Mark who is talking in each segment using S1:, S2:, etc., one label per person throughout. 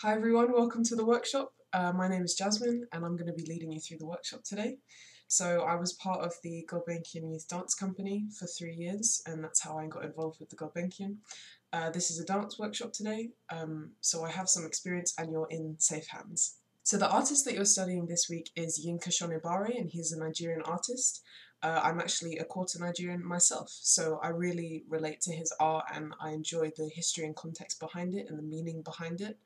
S1: Hi everyone, welcome to the workshop. My name is Jasmine and I'm going to be leading you through the workshop today. So I was part of the Gulbenkian Youth Dance Company for 3 years and that's how I got involved with the Gulbenkian. This is a dance workshop today, so I have some experience and you're in safe hands. So the artist that you're studying this week is Yinka Shonibare and he's a Nigerian artist. I'm actually a quarter Nigerian myself, so I really relate to his art and I enjoy the history and context behind it and the meaning behind it.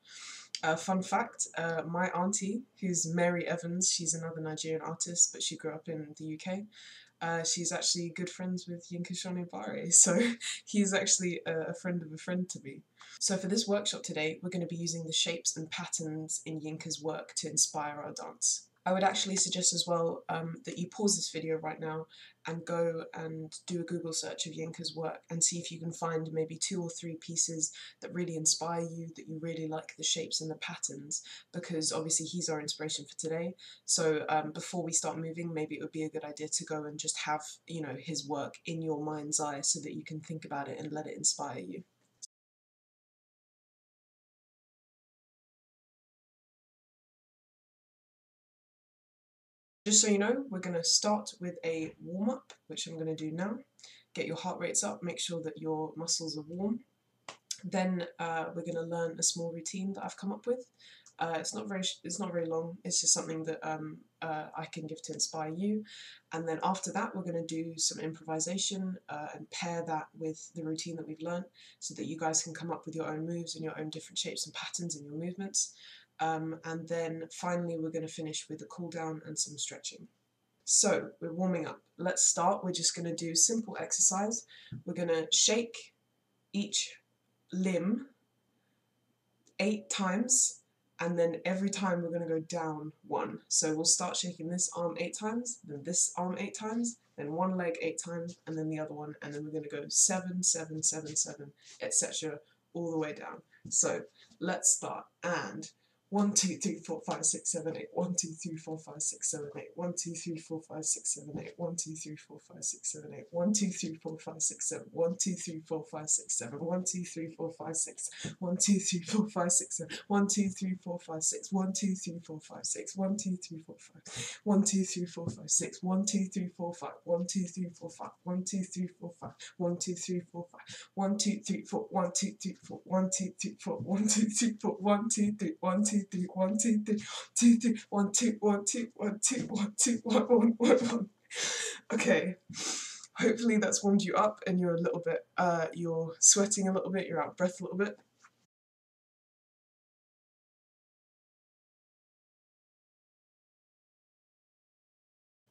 S1: Fun fact, my auntie, who's Mary Evans, she's another Nigerian artist, but she grew up in the UK. She's actually good friends with Yinka Shonibare, so he's actually a friend of a friend to me. So for this workshop today, we're going to be using the shapes and patterns in Yinka's work to inspire our dance. I would actually suggest as well that you pause this video right now and go and do a Google search of Yinka's work and see if you can find maybe 2 or 3 pieces that really inspire you, that you really like the shapes and the patterns, because obviously he's our inspiration for today. So before we start moving, maybe it would be a good idea to go and just have, his work in your mind's eye so that you can think about it and let it inspire you. Just so you know, we're going to start with a warm-up, which I'm going to do now. Get your heart rates up, make sure that your muscles are warm. Then we're going to learn a small routine that I've come up with. It's not very long. It's just something that I can give to inspire you. And then after that, we're going to do some improvisation and pair that with the routine that we've learned, so that you guys can come up with your own moves and your own different shapes and patterns in your movements. And then finally, we're going to finish with a cool down and some stretching. So we're warming up. Let's start. We're just going to do simple exercise. We're going to shake each limb 8 times, and then every time we're going to go down 1. So we'll start shaking this arm 8 times, then this arm 8 times, then one leg 8 times, and then the other one, and then we're going to go 7, 7, 7, 7, etc. all the way down. So let's start. And 1, 2, 3, 4, 5, 6, 7, 8. 1, 2, 3, 4, 5, 6, 7, 8. 1, 2, 3, 4, 5, 6, 7, 8. 1, 2, 3, 4, 5, 6, 7, 8. 1, 2, 3, 4, 5, 6, 7. 1, 2, 3, 4, 5, 6, 7. 1, 2, 3, 4, 5, 6. 1, 2, 3, 4, 5, 6, 7. 1, 2, 3, 4, 5, 6. 1, 2, 3, 4, 5, 6. 1, 2, 3, 4, 5. 1, 2, 3, 4, 5, 6. 1, 2, 3, 4, 5. 1, 2, 3, 4, 5. 1, 2, 3, 4, 5. 1, 2, 3, 4, 5. 1, 2, 3, 4. 1, 2, 3, 4. 1, 2, 3, 4. 1, 2, 3, 4. 1, 2, 3. 1, 2, 3. 1, 2, 3. 2, 3. 1, 2, 1, 2, 1, 2, 1, 2, 1, 1, 1, 1. Okay. Hopefully that's warmed you up and you're a little bit, you're sweating a little bit, you're out of breath a little bit.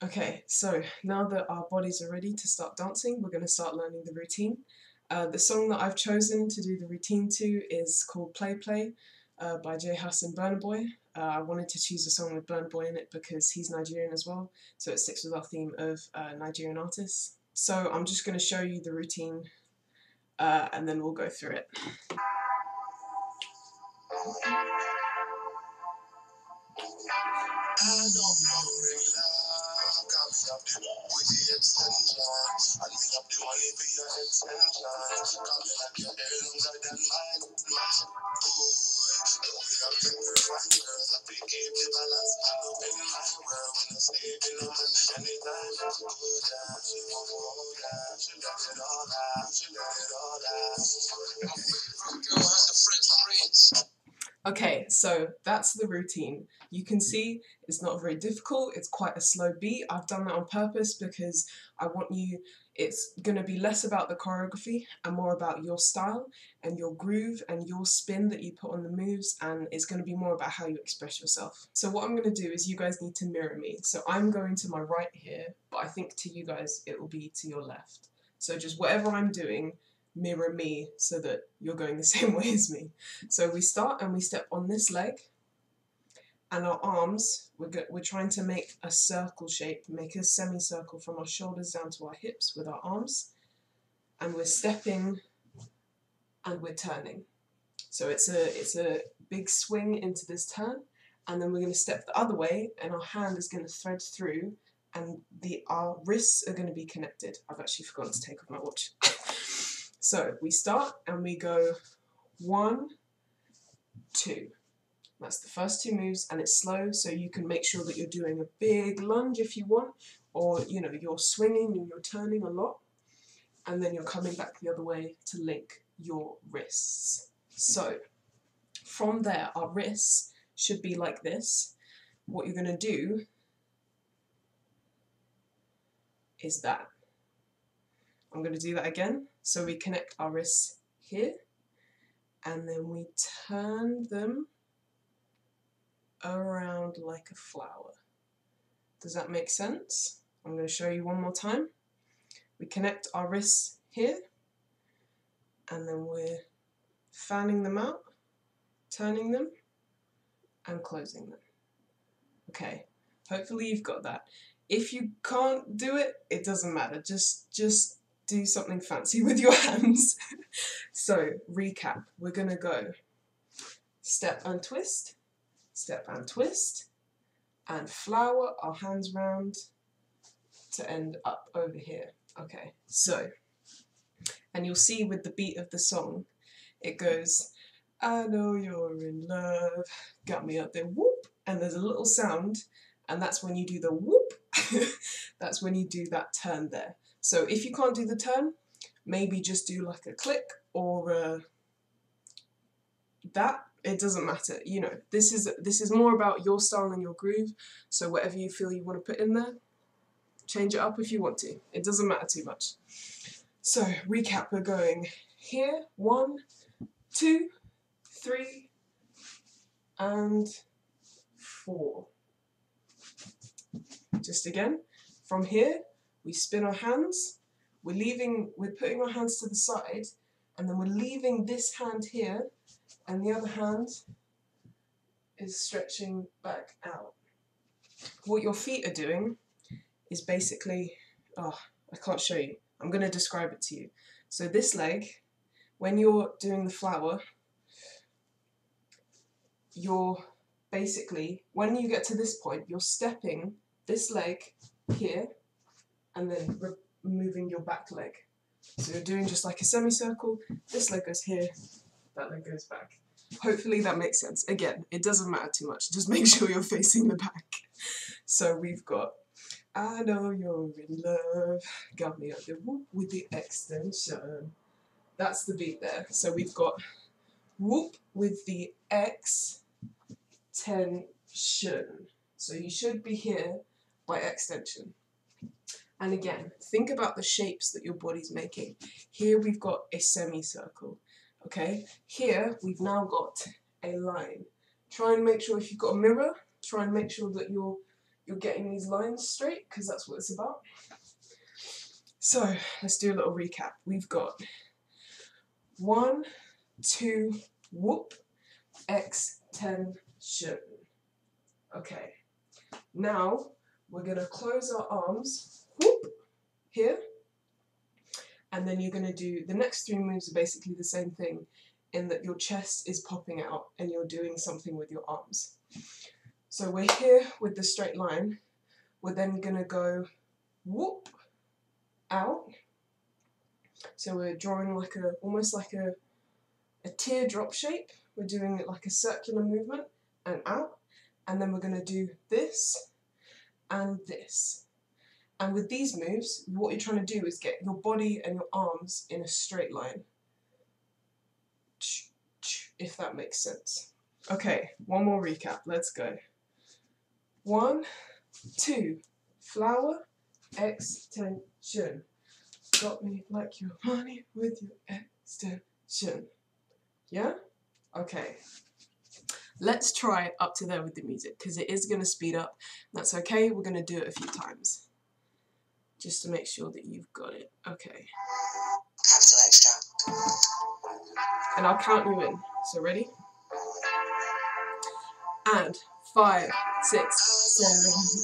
S1: Okay, so now that our bodies are ready to start dancing, we're going to start learning the routine. The song that I've chosen to do the routine to is called Play Play by Jasmine Burna Boy. I wanted to choose a song with Burna Boy in it because he's Nigerian as well, so it sticks with our theme of Nigerian artists. So I'm just going to show you the routine and then we'll go through it. I know hungry love got me up the witty extension, and me up the money for your extension. Got me like your hair longer than mine. Boy, we are different girls. I pick keep the balance. I know in my world when I sleep in a man. Anytime I go down, she won't go down. She let it all out. She let it all out. Girl has the French prince. Okay, so that's the routine. You can see it's not very difficult, it's quite a slow beat. I've done that on purpose because I want you, it's going to be less about the choreography and more about your style and your groove and your spin that you put on the moves, and it's going to be more about how you express yourself. So what I'm going to do is you guys need to mirror me. So I'm going to my right here, but I think to you guys it will be to your left. So just whatever I'm doing, mirror me so that you're going the same way as me. So we start and we step on this leg, and our arms, we're trying to make a circle shape, make a semicircle from our shoulders down to our hips with our arms, and we're stepping and we're turning. So it's a big swing into this turn, and then we're going to step the other way and our hand is going to thread through and our wrists are going to be connected. I've actually forgotten to take off my watch. So we start and we go 1, 2, That's the first two moves, and it's slow, so you can make sure that you're doing a big lunge if you want, or you know, you're swinging and you're turning a lot, and then you're coming back the other way to link your wrists. So from there, our wrists should be like this. What you're going to do is that. I'm going to do that again. So we connect our wrists here, and then we turn them around like a flower. Does that make sense? I'm going to show you one more time. We connect our wrists here, and then we're fanning them out, turning them, and closing them. Okay, hopefully you've got that. If you can't do it, it doesn't matter. Just do something fancy with your hands. So, recap. We're going to go step and twist, and flower our hands round to end up over here. Okay, so, and you'll see with the beat of the song, it goes, I know you're in love, got me up there, whoop, and there's a little sound, and that's when you do the whoop, that's when you do that turn there. So if you can't do the turn, maybe just do like a click or that. It doesn't matter. You know, this is more about your style and your groove. So whatever you feel you want to put in there, change it up if you want to. It doesn't matter too much. So recap. We're going here. 1, 2, 3, and 4. Just again. From here, we spin our hands, we're putting our hands to the side, and then we're leaving this hand here, and the other hand is stretching back out. What your feet are doing is basically, I can't show you, I'm going to describe it to you. So this leg, when you're doing the flower, you're basically, when you get to this point, you're stepping this leg here, and then moving your back leg. So you're doing just like a semicircle, this leg goes here, that leg goes back. Hopefully that makes sense. Again, it doesn't matter too much, just make sure you're facing the back. So we've got, I know you're in love, got me up the whoop with the extension. That's the beat there. So we've got whoop with the extension. So you should be here by extension. And again, think about the shapes that your body's making. Here we've got a semicircle, okay? Here we've now got a line. Try and make sure, if you've got a mirror, try and make sure that you're getting these lines straight, because that's what it's about. So let's do a little recap. We've got 1, 2, whoop, extension. Okay, now we're going to close our arms, whoop, here, and then you're going to do, the next 3 moves are basically the same thing, in that your chest is popping out and you're doing something with your arms. So we're here with the straight line, we're then going to go whoop, out, so we're drawing like almost like a teardrop shape, we're doing it like a circular movement, and out, and then we're going to do this, and this. And with these moves, what you're trying to do is get your body and your arms in a straight line. If that makes sense. Okay, one more recap, let's go. 1, 2, flower, extension. Got me like your money with your extension. Yeah? Okay. Let's try up to there with the music, because it is going to speed up. That's okay, we're going to do it a few times, just to make sure that you've got it. Okay. And I'll count you in. So ready? And 5, 6,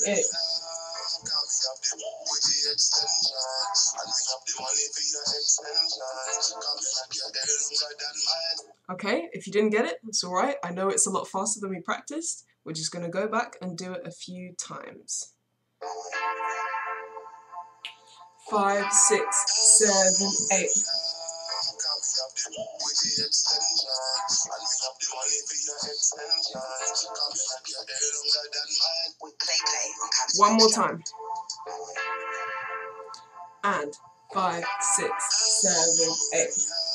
S1: 7, 8. Okay, if you didn't get it, it's alright. I know it's a lot faster than we practiced. We're just going to go back and do it a few times. 5, 6, 7, 8. One more time. And 5, 6, 7, 8.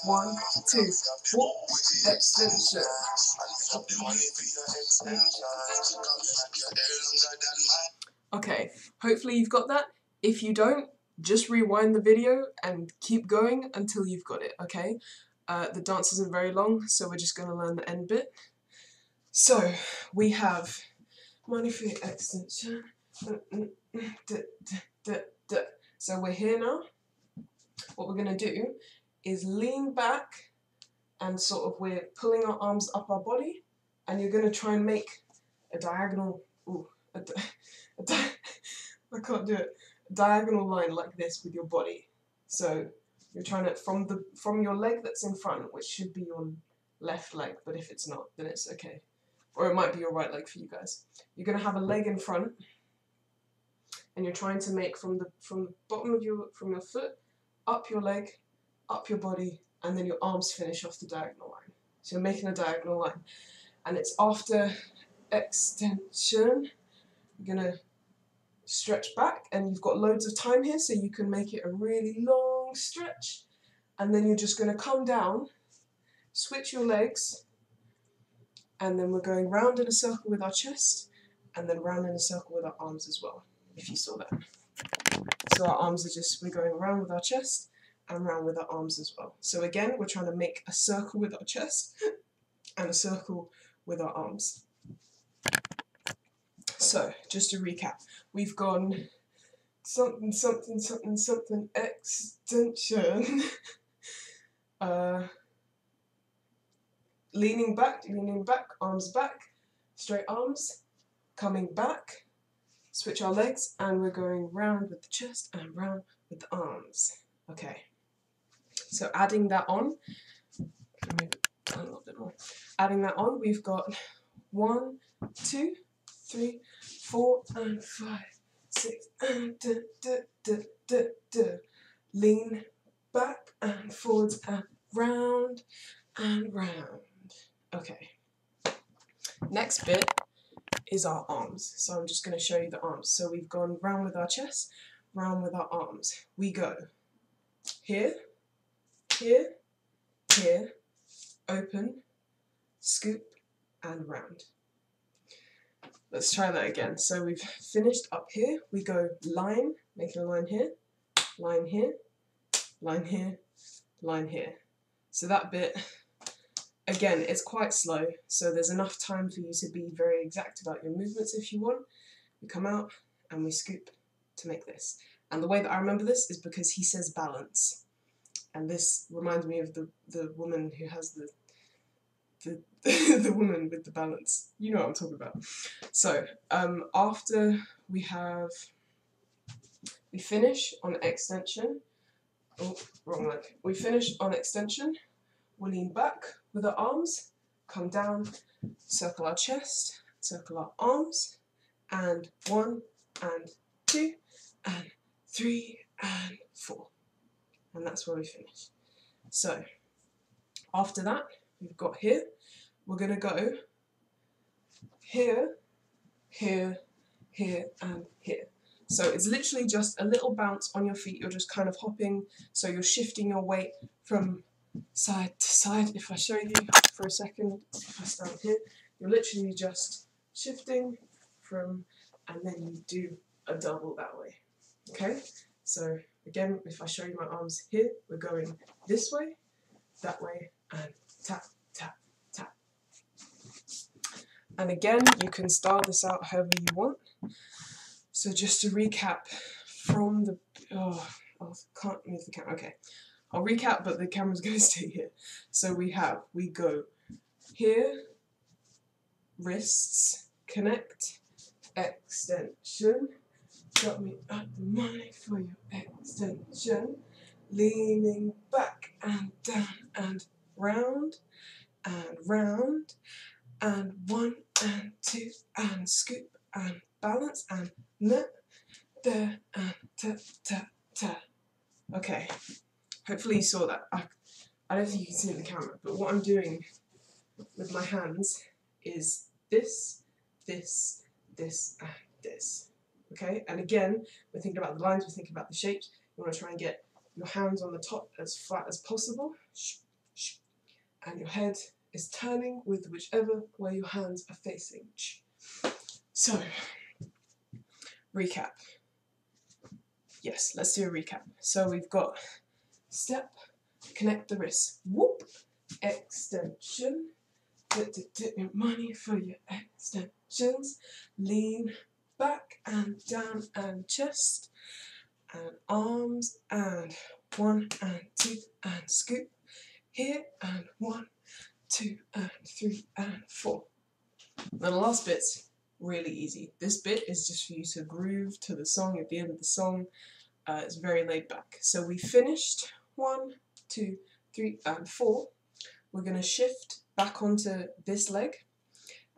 S1: 1, 2, whoop, extension. Okay, hopefully you've got that. If you don't, just rewind the video and keep going until you've got it, okay? The dance isn't very long, so we're just going to learn the end bit. So, we have money for your extension. So we're here now. What we're going to do is lean back and sort of we're pulling our arms up our body, and you're going to try and make a diagonal, I can't do it, a diagonal line like this with your body. So you're trying to, from your leg that's in front, which should be your left leg, but if it's not, then it's okay. Or it might be your right leg for you guys. You're going to have a leg in front, and you're trying to make from the bottom of your foot, up your leg, up your body, and then your arms finish off the diagonal line. So you're making a diagonal line. And it's after extension, you're going to stretch back, and you've got loads of time here, so you can make it a really long stretch. And then you're just going to come down, switch your legs, and then we're going round in a circle with our chest, and then round in a circle with our arms as well, if you saw that. So our arms are just, we're going around with our chest and round with our arms as well. So again, we're trying to make a circle with our chest and a circle with our arms. So, just to recap, we've gone something, something, something, something, extension, leaning back, arms back, straight arms, coming back, switch our legs, and we're going round with the chest and round with the arms. Okay, so adding that on, maybe a little bit more. Adding that on, we've got 1, 2, 3, 4, and 5, 6, and lean back and forwards and round and round. Okay. Next bit is our arms. So I'm just going to show you the arms. So we've gone round with our chest, round with our arms. We go here, here, here, open, scoop, and round. Let's try that again. So we've finished up here. We go line, making a line here, line here, line here, line here. So that bit, again, it's quite slow, so there's enough time for you to be very exact about your movements if you want. We come out and we scoop to make this. And the way that I remember this is because he says balance. And this reminds me of the woman who has the woman with the balance. You know what I'm talking about. So, after we finish on extension. Oh, wrong leg. We finish on extension. We lean back with our arms, come down, circle our chest, circle our arms, and 1, and 2, and 3, and 4. And that's where we finish. So, after that, we've got here, we're going to go here, here, here, and here. So it's literally just a little bounce on your feet. You're just kind of hopping, so you're shifting your weight from side to side. If I show you for a second, if I stand here, you're literally just shifting from, and then you do a double that way. Okay? So again, if I show you my arms here, we're going this way, that way, and tap, tap, tap. And again, you can style this out however you want. So just to recap from the, I can't move the camera, okay. I'll recap, but the camera's going to stay here. So we go here, wrists, connect, extension, got me at the money for your extension, leaning back and down and round, and 1 and 2 and scoop and balance and there and ta ta ta. Okay, hopefully you saw that. I don't think you can see it in the camera, but what I'm doing with my hands is this, this, this, and this. Okay, and again, we're thinking about the lines, we're thinking about the shapes. You want to try and get your hands on the top as flat as possible, and your head is turning with whichever way your hands are facing. So, recap. Yes, let's do a recap. So we've got step, connect the wrists, whoop, extension, money for your extensions, lean back and down and chest, and arms, and 1 and 2 and scoop, here, and 1, 2 and 3 and 4. Now the last bit's really easy. This bit is just for you to groove to the song at the end of the song. It's very laid back. So we finished 1, 2, 3 and 4. We're going to shift back onto this leg,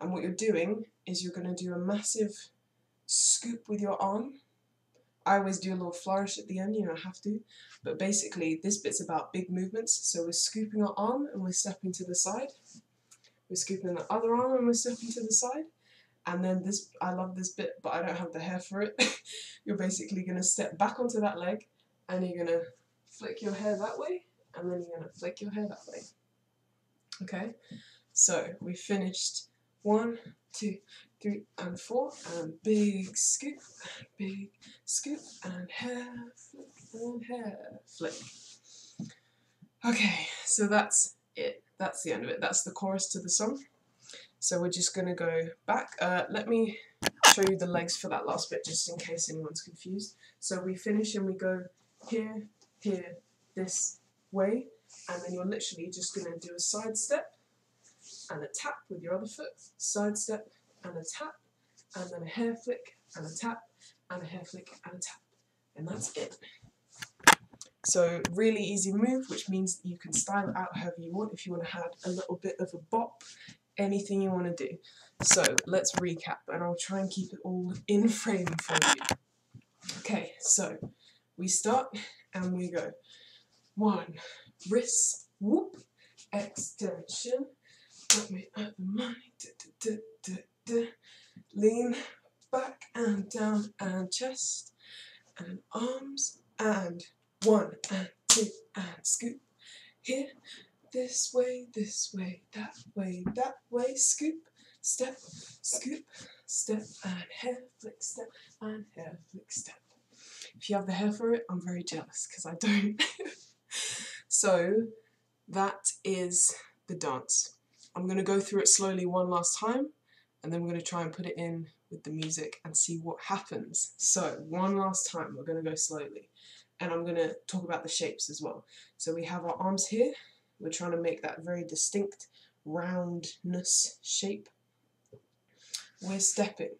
S1: and what you're doing is you're going to do a massive scoop with your arm. I always do a little flourish at the end, you know, I have to, but basically this bit's about big movements. So we're scooping our arm and we're stepping to the side. We're scooping the other arm and we're stepping to the side. And then this, I love this bit, but I don't have the hair for it. You're basically going to step back onto that leg, and you're going to flick your hair that way, and then you're going to flick your hair that way. Okay, so we finished 1, 2, 3 and 4, and big scoop, and hair flick, and hair flick. Okay, so that's it. That's the end of it. That's the chorus to the song. So we're just going to go back. Let me show you the legs for that last bit, just in case anyone's confused. So we finish and we go here, here, this way, and then you're literally just going to do a side step and a tap with your other foot, side step and a tap, and then a hair flick and a tap, and a hair flick and a tap. And that's it. So really easy move, which means that you can style it out however you want. If you want to add a little bit of a bop, anything you want to do. So let's recap, and I'll try and keep it all in frame for you. Okay, so we start and we go 1, wrist, whoop, extension, got me at the money, lean back and down and chest, and arms, and 1 and 2 and scoop, here, this way, that way, scoop, step, and hair flick, step, and hair flick, step. If you have the hair for it, I'm very jealous, because I don't. So, that is the dance. I'm going to go through it slowly one last time, and then we're going to try and put it in with the music and see what happens. So, one last time, we're going to go slowly. And I'm going to talk about the shapes as well. So we have our arms here. We're trying to make that very distinct roundness shape. We're stepping.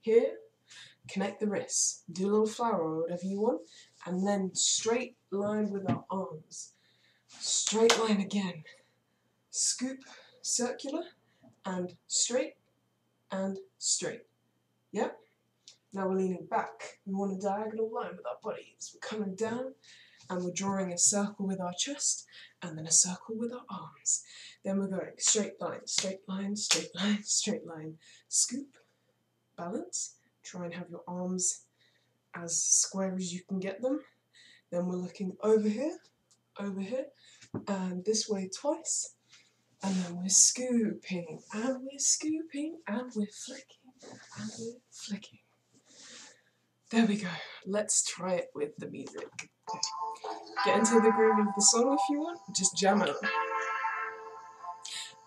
S1: Here, connect the wrists. Do a little flower or whatever you want. And then straight line with our arms. Straight line again. Scoop, circular, and straight, and straight. Yep. Now we're leaning back. We want a diagonal line with our bodies. We're coming down and we're drawing a circle with our chest and then a circle with our arms. Then we're going straight line, straight line, straight line, straight line. Scoop, balance. Try and have your arms as square as you can get them. Then we're looking over here, and this way twice. And then we're scooping, and we're scooping, and we're flicking, and we're flicking. There we go. Let's try it with the music. Get into the groove of the song if you want. Just jam it.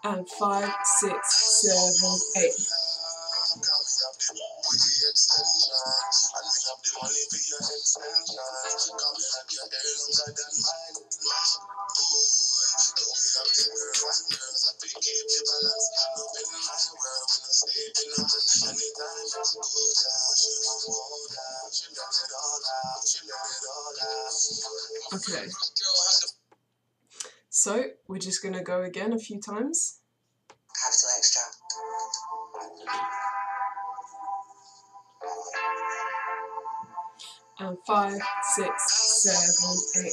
S1: And 5, 6, 7, 8. Okay. So we're just going to go again a few times.
S2: Capital extra.
S1: And 5, 6, 7, 8.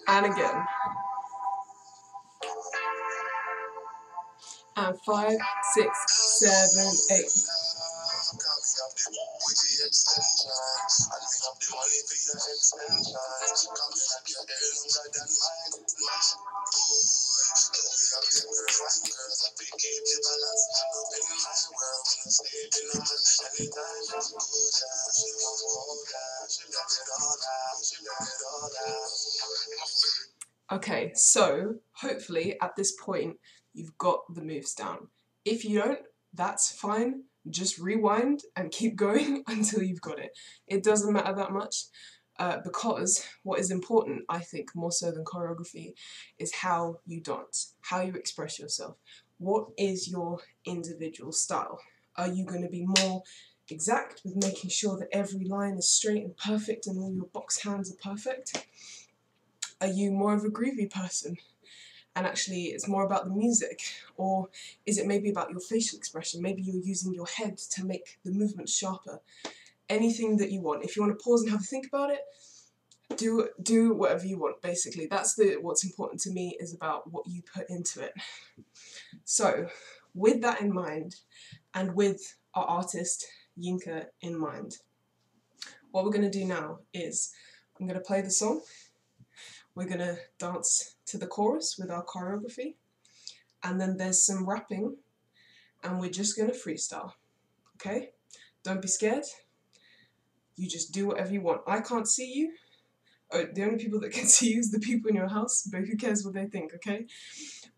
S1: And again. And 5, 6, 7, 8. Okay, so hopefully at this point you've got the moves down. If you don't, that's fine. Just rewind and keep going until you've got it. It doesn't matter that much because what is important, I think, more so than choreography, is how you dance, how you express yourself. What is your individual style? Are you going to be more exact with making sure that every line is straight and perfect and all your box hands are perfect? Are you more of a groovy person and actually it's more about the music? Or is it maybe about your facial expression? Maybe you're using your head to make the movements sharper. Anything that you want. If you want to pause and have a think about it, do whatever you want, basically. That's what's important to me, is about what you put into it. So with that in mind, and with our artist Yinka in mind, what we're going to do now is I'm going to play the song. We're going to dance to the chorus with our choreography, and then there's some rapping, and we're just going to freestyle, okay? Don't be scared. You just do whatever you want. I can't see you. Oh, the only people that can see you is the people in your house, but who cares what they think, okay?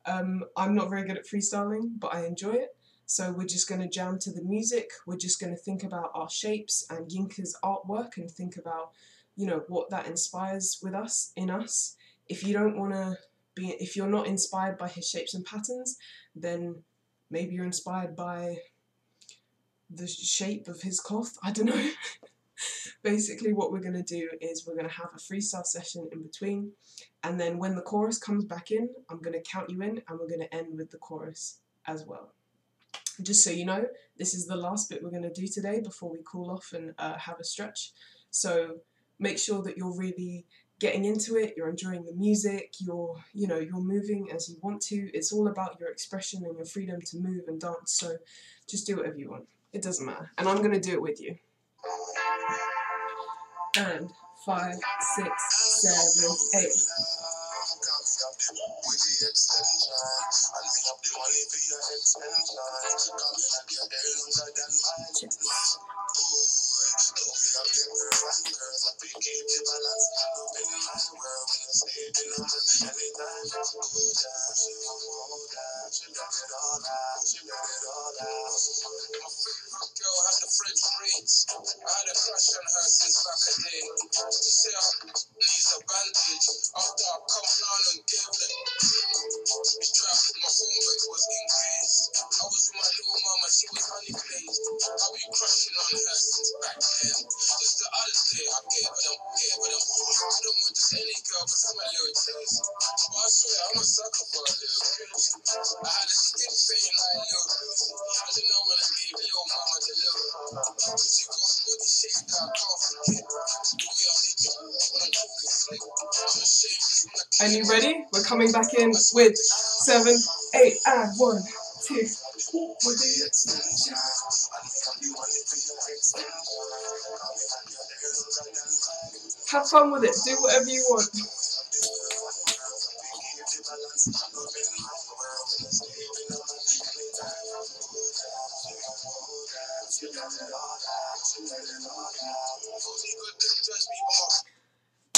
S1: I'm not very good at freestyling, but I enjoy it. So we're just going to jam to the music. We're just going to think about our shapes and Yinka's artwork and think about, you know, what that inspires with us, in us. If you don't want to be, if you're not inspired by his shapes and patterns, then maybe you're inspired by the shape of his cloth. I don't know. Basically what we're going to do is we're going to have a freestyle session in between, and then when the chorus comes back in, I'm going to count you in and we're going to end with the chorus as well. Just so you know, this is the last bit we're going to do today before we cool off and have a stretch. So make sure that you're really getting into it, you're enjoying the music, you're moving as you want to. It's all about your expression and your freedom to move and dance, so just do whatever you want. It doesn't matter. And I'm going to do it with you. And 5, 6, 7, 8. Girl had the French braids. I had a crush on her since back a day. She said I needs a bandage. After I come down and gave it, she tried to put my phone, but it was engaged. I was with my little mama, she was honey glazed. I've been crushing on her since back then. Just the other day, I gave her them. I don't want just any girl, cause I'm a little crazy. But I swear, I'm a sucker for a little crazy. I had a skin fading like a little crazy. I don't know when I gave little mama the little. She got a body shape that I can't forget. The way I make it, when I'm talking slick. I'm ashamed. Are you ready? We're coming back in with 7, 8, and 1, 2. Have fun with it. Do whatever you want.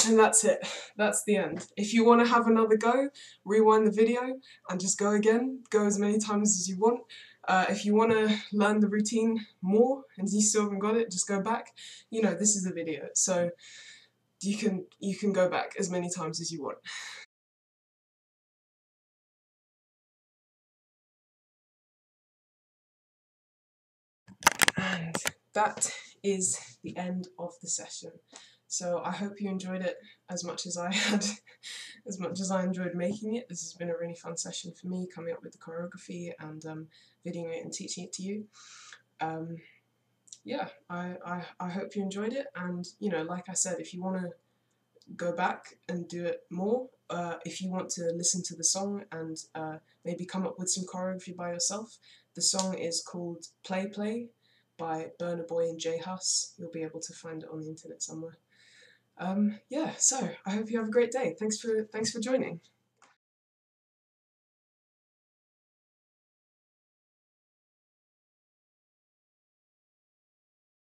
S1: And that's it. That's the end. If you want to have another go, rewind the video and just go again. Go as many times as you want. If you want to learn the routine more and you still haven't got it, just go back. You know, this is a video, so you can go back as many times as you want. And that is the end of the session. So I hope you enjoyed it as much as I had, as much as I enjoyed making it. This has been a really fun session for me, coming up with the choreography and videoing it and teaching it to you. Yeah, I hope you enjoyed it, and you know, like I said, if you want to go back and do it more, if you want to listen to the song and maybe come up with some choreography by yourself, the song is called Play Play by Burna Boy and J Hus. You'll be able to find it on the internet somewhere. Yeah, so I hope you have a great day. Thanks for joining.